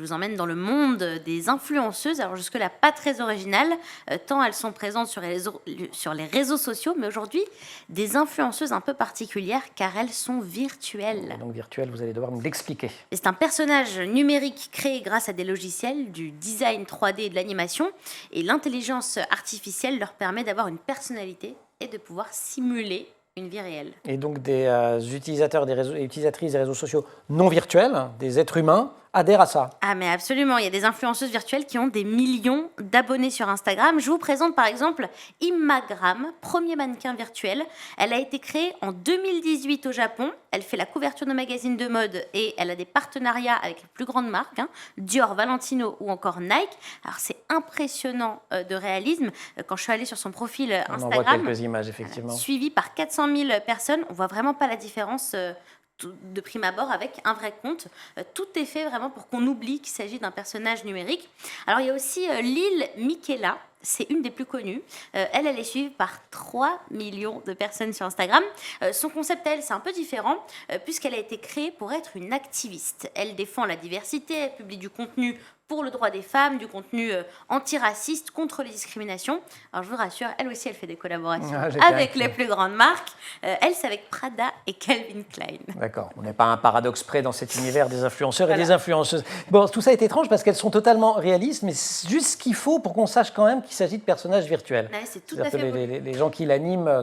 vous emmène dans le monde des influenceuses. Alors jusque-là, pas très original, tant elles sont présentes sur les réseaux sociaux, mais aujourd'hui, des influenceuses un peu particulières car elles sont virtuelles. Et donc virtuel, vous allez devoir me l'expliquer. Et c'est un personnage numérique créé grâce à des logiciels, du design 3D et de l'animation. Et l'intelligence artificielle leur permet d'avoir une personnalité et de pouvoir simuler une vie réelle. Et donc des utilisateurs et utilisatrices des réseaux sociaux non virtuels, des êtres humains, adhèrent à ça. Ah mais absolument, il y a des influenceuses virtuelles qui ont des millions d'abonnés sur Instagram. Je vous présente par exemple Immagram, premier mannequin virtuel. Elle a été créée en 2018 au Japon. Elle fait la couverture de magazines de mode et elle a des partenariats avec les plus grandes marques, Dior, Valentino ou encore Nike. Alors c'est impressionnant de réalisme. Quand je suis allée sur son profil On Instagram, en voit quelques images effectivement. Suivi par 400 000 personnes, on voit vraiment pas la différence de prime abord avec un vrai compte. Tout est fait vraiment pour qu'on oublie qu'il s'agit d'un personnage numérique. Alors il y a aussi Lil Miquela, c'est une des plus connues. Elle est suivie par 3 millions de personnes sur Instagram. Son concept, c'est un peu différent puisqu'elle a été créée pour être une activiste. Elle défend la diversité, elle publie du contenu pour le droit des femmes, du contenu antiraciste, contre les discriminations. Alors je vous rassure, elle aussi, elle fait des collaborations avec les plus grandes marques. Elle, c'est avec Prada et Calvin Klein. D'accord, on n'est pas un paradoxe près dans cet univers des influenceurs et des influenceuses. Bon, tout ça est étrange parce qu'elles sont totalement réalistes, mais c'est juste ce qu'il faut pour qu'on sache quand même qu'il s'agit de personnages virtuels. Ouais, c'est tout à fait les gens qui l'animent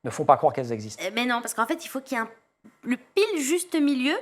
ne font pas croire qu'elles existent. Mais non, parce qu'en fait, il faut qu'il y ait le pile juste milieu,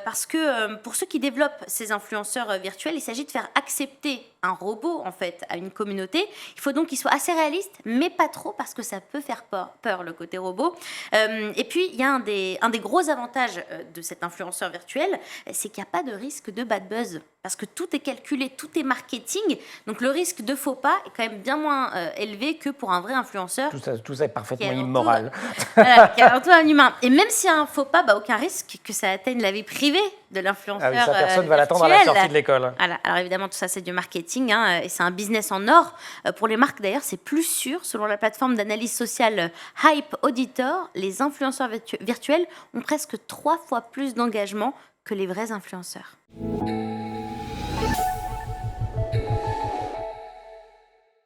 parce que pour ceux qui développent ces influenceurs virtuels, il s'agit de faire accepter un robot en fait à une communauté. Il faut donc qu'il soit assez réaliste, mais pas trop parce que ça peut faire peur le côté robot. Et puis il y a un des gros avantages de cet influenceur virtuel, c'est qu'il n'y a pas de risque de bad buzz parce que tout est calculé, tout est marketing. Donc le risque de faux pas est quand même bien moins élevé que pour un vrai influenceur. Tout ça est parfaitement immoral. Voilà, qui est avant tout un humain. Et même s'il y a un faux pas, aucun risque que ça atteigne la vie privée de l'influenceur. Ah oui, ça, personne ne va l'attendre à la sortie de l'école. Voilà. Alors évidemment, tout ça, c'est du marketing et c'est un business en or. Pour les marques, d'ailleurs, c'est plus sûr. Selon la plateforme d'analyse sociale Hype Auditor, les influenceurs virtuels ont presque 3 fois plus d'engagement que les vrais influenceurs.